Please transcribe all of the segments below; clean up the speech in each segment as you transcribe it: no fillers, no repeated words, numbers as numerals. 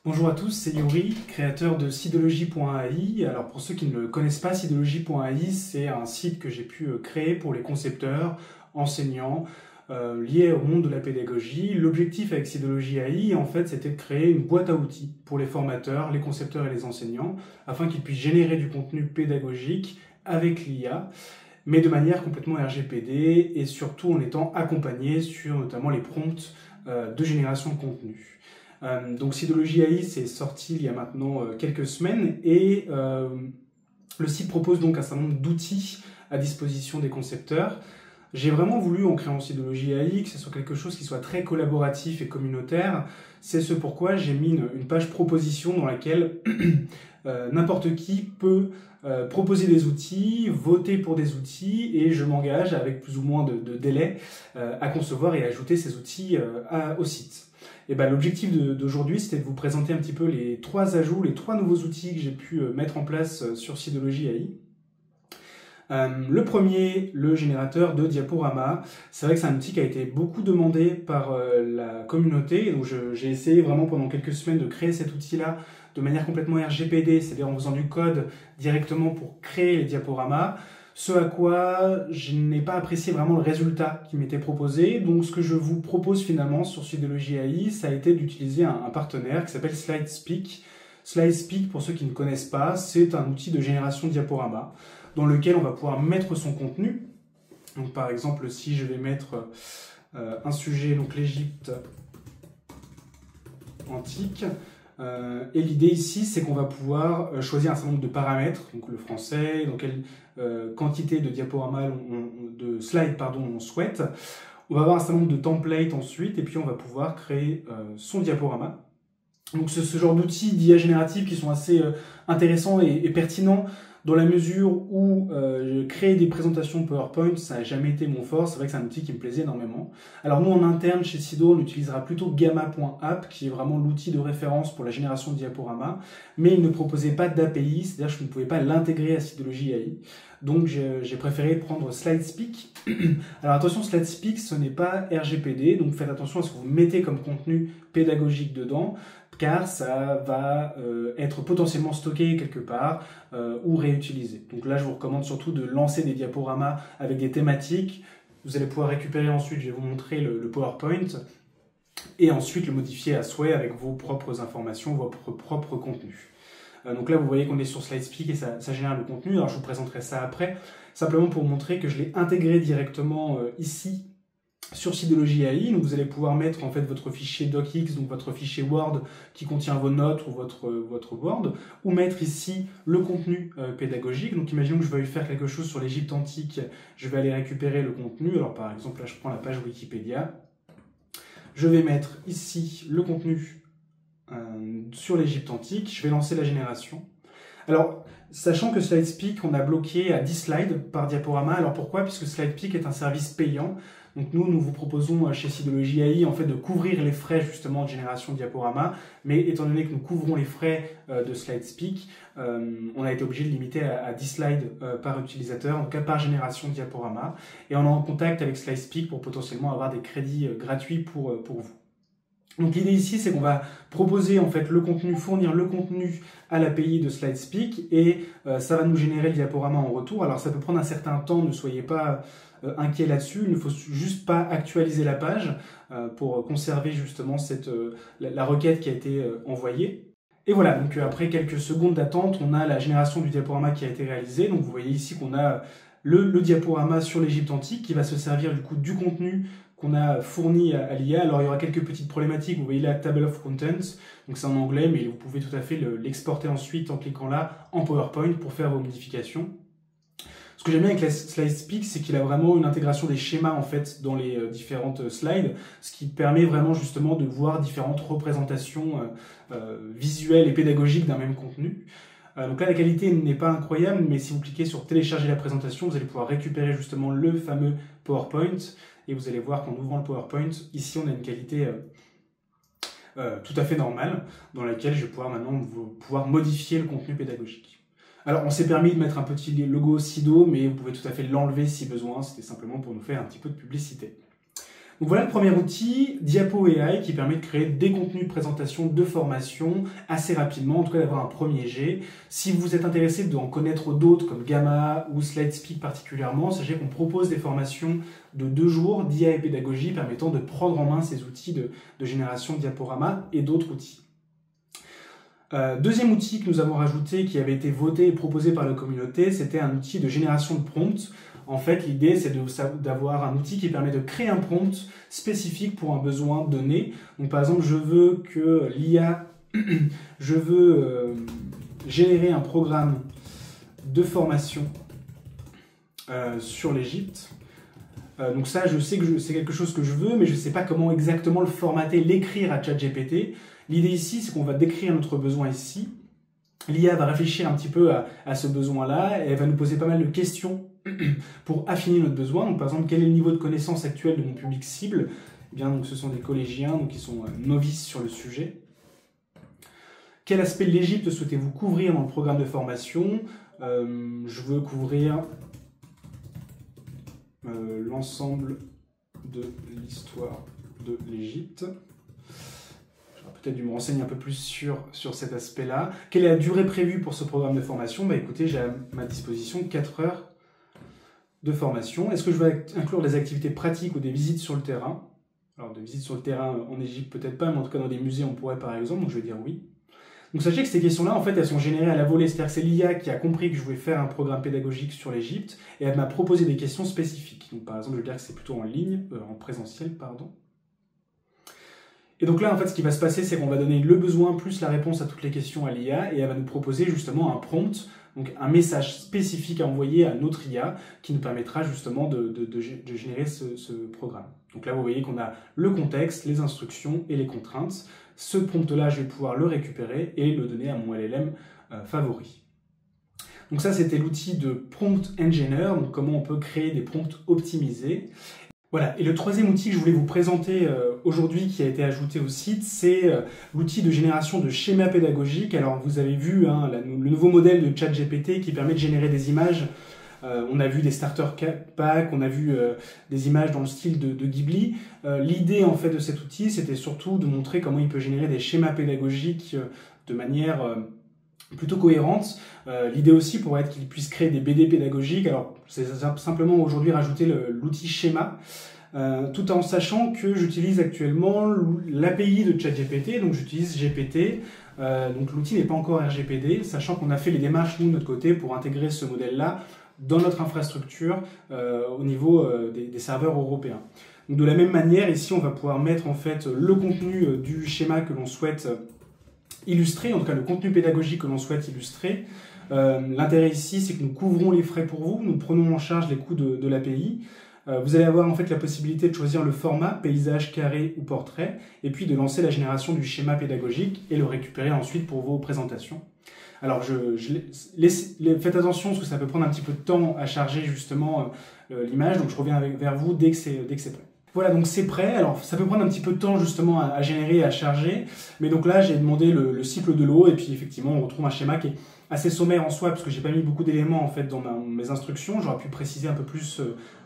Bonjour à tous, c'est Yuri, créateur de Seedology.ai. Alors pour ceux qui ne le connaissent pas, Seedology.ai, c'est un site que j'ai pu créer pour les concepteurs, enseignants, liés au monde de la pédagogie. L'objectif avec Seedology.ai, en fait, c'était de créer une boîte à outils pour les formateurs, les concepteurs et les enseignants, afin qu'ils puissent générer du contenu pédagogique avec l'IA, mais de manière complètement RGPD et surtout en étant accompagné sur notamment les prompts de génération de contenu. Donc Seedology.ai c'est sorti il y a maintenant quelques semaines et le site propose donc un certain nombre d'outils à disposition des concepteurs. J'ai vraiment voulu, en créant Seedology.ai, que ce soit quelque chose qui soit très collaboratif et communautaire. C'est ce pourquoi j'ai mis une page proposition dans laquelle n'importe qui peut proposer des outils, voter pour des outils, et je m'engage avec plus ou moins de délai à concevoir et ajouter ces outils au site. Et ben, l'objectif d'aujourd'hui, c'était de vous présenter un petit peu les trois ajouts, les trois nouveaux outils que j'ai pu mettre en place sur Seedology.ai. Le premier, le générateur de diaporamas. C'est vrai que c'est un outil qui a été beaucoup demandé par la communauté. Donc j'ai essayé vraiment pendant quelques semaines de créer cet outil-là de manière complètement RGPD, c'est-à-dire en faisant du code directement pour créer les diaporamas. Ce à quoi je n'ai pas apprécié vraiment le résultat qui m'était proposé. Donc ce que je vous propose finalement sur Seedology.ai, ça a été d'utiliser un partenaire qui s'appelle SlideSpeak. SlideSpeak, pour ceux qui ne connaissent pas, c'est un outil de génération de diaporamas dans lequel on va pouvoir mettre son contenu. Donc par exemple, si je vais mettre un sujet, donc l'Égypte antique, et l'idée ici, c'est qu'on va pouvoir choisir un certain nombre de paramètres, donc le français, dans quelle quantité de diaporamas, de slides on souhaite. On va avoir un certain nombre de templates ensuite, et puis on va pouvoir créer son diaporama. Donc ce genre d'outils d'IA générative qui sont assez intéressants et pertinents, dans la mesure où créer des présentations PowerPoint, ça n'a jamais été mon fort. C'est vrai que c'est un outil qui me plaisait énormément. Alors nous, en interne, chez Seedo, on utilisera plutôt Gamma.app, qui est vraiment l'outil de référence pour la génération de diaporamas, mais il ne proposait pas d'API, c'est-à-dire que je ne pouvais pas l'intégrer à Seedology.ai. Donc j'ai préféré prendre SlideSpeak. Alors attention, SlideSpeak, ce n'est pas RGPD, donc faites attention à ce que vous mettez comme contenu pédagogique dedans, car ça va être potentiellement stocké quelque part ou réutilisé. Donc là, je vous recommande surtout de lancer des diaporamas avec des thématiques. Vous allez pouvoir récupérer ensuite, je vais vous montrer le PowerPoint, et ensuite le modifier à souhait avec vos propres informations, votre propre contenu. Donc là, vous voyez qu'on est sur SlideSpeak et ça génère le contenu. Alors je vous présenterai ça après, simplement pour vous montrer que je l'ai intégré directement ici, sur Seedology.ai. Donc vous allez pouvoir mettre en fait votre fichier docx, donc votre fichier Word qui contient vos notes ou votre Word, ou mettre ici le contenu pédagogique. Donc imaginons que je veuille faire quelque chose sur l'Égypte antique, je vais aller récupérer le contenu. Alors par exemple là je prends la page Wikipédia, je vais mettre ici le contenu sur l'Égypte antique, je vais lancer la génération. Alors, sachant que SlideSpeak, on a bloqué à 10 slides par diaporama. Alors pourquoi? Puisque SlideSpeak est un service payant. Donc nous vous proposons chez Seedology.ai en fait de couvrir les frais justement de génération de diaporama. Mais étant donné que nous couvrons les frais de SlideSpeak, on a été obligé de limiter à 10 slides par utilisateur, en tout cas par génération de diaporama. Et on est en contact avec SlideSpeak pour potentiellement avoir des crédits gratuits pour vous. Donc l'idée ici, c'est qu'on va proposer en fait le contenu, fournir le contenu à l'API de SlideSpeak et ça va nous générer le diaporama en retour. Alors ça peut prendre un certain temps, ne soyez pas inquiets là-dessus, il ne faut juste pas actualiser la page pour conserver justement la requête qui a été envoyée. Et voilà, donc après quelques secondes d'attente, on a la génération du diaporama qui a été réalisée. Donc vous voyez ici qu'on a le diaporama sur l'Égypte antique qui va se servir du coup du contenu qu'on a fourni à l'IA. Alors il y aura quelques petites problématiques, vous voyez là Table of Contents, donc c'est en anglais, mais vous pouvez tout à fait l'exporter ensuite en cliquant là en PowerPoint pour faire vos modifications. Ce que j'aime bien avec SlideSpeak, c'est qu'il a vraiment une intégration des schémas en fait dans les différentes slides, ce qui permet vraiment justement de voir différentes représentations visuelles et pédagogiques d'un même contenu. Donc là, la qualité n'est pas incroyable, mais si vous cliquez sur télécharger la présentation, vous allez pouvoir récupérer justement le fameux PowerPoint. Et vous allez voir qu'en ouvrant le PowerPoint, ici on a une qualité tout à fait normale, dans laquelle je vais pouvoir maintenant pouvoir modifier le contenu pédagogique. Alors on s'est permis de mettre un petit logo Seedo, mais vous pouvez tout à fait l'enlever si besoin, c'était simplement pour nous faire un petit peu de publicité. Donc voilà le premier outil, Diapo AI, qui permet de créer des contenus de présentation de formation assez rapidement, en tout cas d'avoir un premier jet. Si vous êtes intéressé d'en connaître d'autres comme Gamma ou SlideSpeak particulièrement, sachez qu'on propose des formations de 2 jours d'IA et pédagogie permettant de prendre en main ces outils de génération de diaporamas et d'autres outils. Deuxième outil que nous avons rajouté, qui avait été voté et proposé par la communauté, c'était un outil de génération de prompts. En fait, l'idée, c'est d'avoir un outil qui permet de créer un prompt spécifique pour un besoin donné. Donc, par exemple, je veux que l'IA, je veux générer un programme de formation sur l'Égypte. Donc ça, je sais que c'est quelque chose que je veux, mais je ne sais pas comment exactement le formater, l'écrire à ChatGPT. L'idée ici, c'est qu'on va décrire notre besoin ici. L'IA va réfléchir un petit peu à ce besoin-là et elle va nous poser pas mal de questions pour affiner notre besoin. Donc, par exemple, quel est le niveau de connaissance actuel de mon public cible? Eh bien, donc, ce sont des collégiens donc, qui sont novices sur le sujet. Quel aspect de l'Égypte souhaitez-vous couvrir dans le programme de formation? Je veux couvrir l'ensemble de l'histoire de l'Égypte. Peut-être dû me renseigner un peu plus sur cet aspect-là. Quelle est la durée prévue pour ce programme de formation? Bah, écoutez, j'ai à ma disposition 4 heures de formation. Est-ce que je vais inclure des activités pratiques ou des visites sur le terrain? Alors, des visites sur le terrain en Égypte, peut-être pas, mais en tout cas dans des musées, on pourrait par exemple, donc je vais dire oui. Donc sachez que ces questions-là, en fait, elles sont générées à la volée, c'est-à-dire que c'est l'IA qui a compris que je voulais faire un programme pédagogique sur l'Égypte, et elle m'a proposé des questions spécifiques. Donc par exemple, je vais dire que c'est plutôt en ligne, en présentiel, pardon. Et donc là, en fait, ce qui va se passer, c'est qu'on va donner le besoin plus la réponse à toutes les questions à l'IA, et elle va nous proposer justement un prompt, donc un message spécifique à envoyer à notre IA, qui nous permettra justement de générer ce programme. Donc là, vous voyez qu'on a le contexte, les instructions et les contraintes. Ce prompt-là, je vais pouvoir le récupérer et le donner à mon LLM favori. Donc ça, c'était l'outil de Prompt Engineer, donc comment on peut créer des prompts optimisés. Voilà, et le troisième outil que je voulais vous présenter aujourd'hui, qui a été ajouté au site, c'est l'outil de génération de schémas pédagogiques. Alors vous avez vu hein, le nouveau modèle de ChatGPT qui permet de générer des images. On a vu des starter packs, on a vu des images dans le style de Ghibli. L'idée en fait de cet outil, c'était surtout de montrer comment il peut générer des schémas pédagogiques de manière plutôt cohérente. L'idée aussi pourrait être qu'il puisse créer des BD pédagogiques. Alors c'est simplement aujourd'hui rajouter l'outil schéma, tout en sachant que j'utilise actuellement l'API de ChatGPT, donc j'utilise GPT. Donc l'outil n'est pas encore RGPD, sachant qu'on a fait les démarches nous de notre côté pour intégrer ce modèle-là dans notre infrastructure au niveau des serveurs européens. Donc de la même manière, ici on va pouvoir mettre en fait le contenu du schéma que l'on souhaite illustrer, en tout cas le contenu pédagogique que l'on souhaite illustrer. L'intérêt ici, c'est que nous couvrons les frais pour vous, nous prenons en charge les coûts de l'API. Vous allez avoir en fait la possibilité de choisir le format, paysage, carré ou portrait, et puis de lancer la génération du schéma pédagogique et le récupérer ensuite pour vos présentations. Alors faites attention parce que ça peut prendre un petit peu de temps à charger justement l'image, donc je reviens vers vous dès que c'est prêt. Voilà, donc c'est prêt. Alors ça peut prendre un petit peu de temps justement à générer et à charger, mais donc là j'ai demandé le cycle de l'eau et puis effectivement on retrouve un schéma qui est assez sommaire en soi parce que j'ai pas mis beaucoup d'éléments en fait dans mes instructions. J'aurais pu préciser un peu plus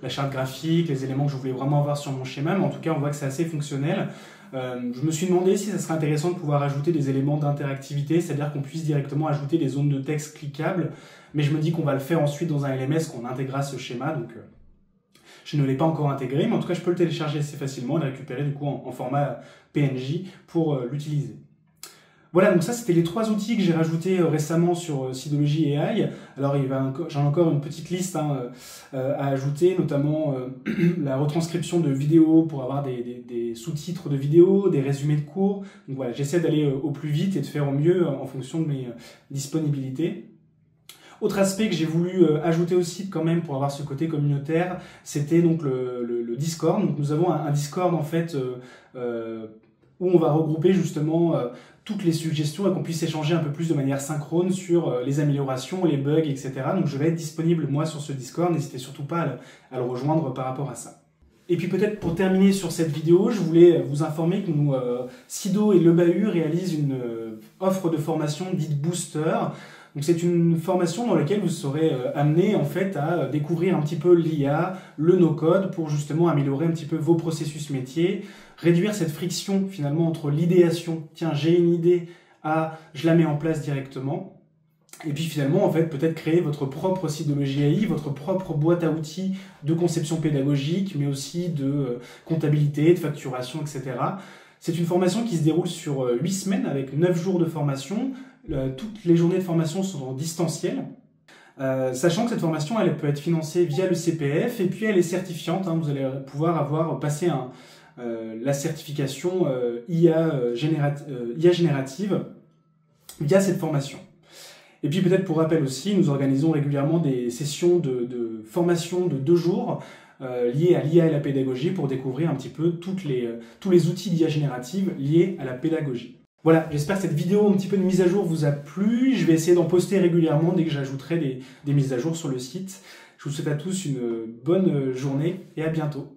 la charte graphique, les éléments que je voulais vraiment avoir sur mon schéma, mais en tout cas on voit que c'est assez fonctionnel. Je me suis demandé si ça serait intéressant de pouvoir ajouter des éléments d'interactivité, c'est-à-dire qu'on puisse directement ajouter des zones de texte cliquables, mais je me dis qu'on va le faire ensuite dans un LMS, qu'on intégrera ce schéma, donc je ne l'ai pas encore intégré, mais en tout cas je peux le télécharger assez facilement et le récupérer du coup en format PNG pour l'utiliser. Voilà, donc ça c'était les 3 outils que j'ai rajoutés récemment sur Seedology AI. Alors j'en ai encore une petite liste à ajouter, notamment la retranscription de vidéos pour avoir des sous-titres de vidéos, des résumés de cours. Donc voilà, j'essaie d'aller au plus vite et de faire au mieux en fonction de mes disponibilités. Autre aspect que j'ai voulu ajouter au site quand même pour avoir ce côté communautaire, c'était donc le Discord. Donc nous avons un Discord en fait où on va regrouper justement toutes les suggestions et qu'on puisse échanger un peu plus de manière synchrone sur les améliorations, les bugs, etc. Donc je vais être disponible moi sur ce Discord, n'hésitez surtout pas à le rejoindre par rapport à ça. Et puis peut-être pour terminer sur cette vidéo, je voulais vous informer que Sido et Le Bahut réalisent une offre de formation dite Booster. Donc c'est une formation dans laquelle vous serez amené en fait à découvrir un petit peu l'IA, le no-code pour justement améliorer un petit peu vos processus métiers, réduire cette friction finalement entre l'idéation, tiens j'ai une idée, à je la mets en place directement. Et puis finalement, en fait, peut-être créer votre propre site de logiciel, votre propre boîte à outils de conception pédagogique, mais aussi de comptabilité, de facturation, etc. C'est une formation qui se déroule sur 8 semaines avec 9 jours de formation. Toutes les journées de formation sont en distanciel. Sachant que cette formation, elle peut être financée via le CPF et puis elle est certifiante. Vous allez pouvoir passer la certification IA générative via cette formation. Et puis peut-être pour rappel aussi, nous organisons régulièrement des sessions de formation de 2 jours liées à l'IA et la pédagogie pour découvrir un petit peu tous les outils d'IA générative liés à la pédagogie. Voilà, j'espère que cette vidéo un petit peu de mise à jour vous a plu. Je vais essayer d'en poster régulièrement dès que j'ajouterai des mises à jour sur le site. Je vous souhaite à tous une bonne journée et à bientôt.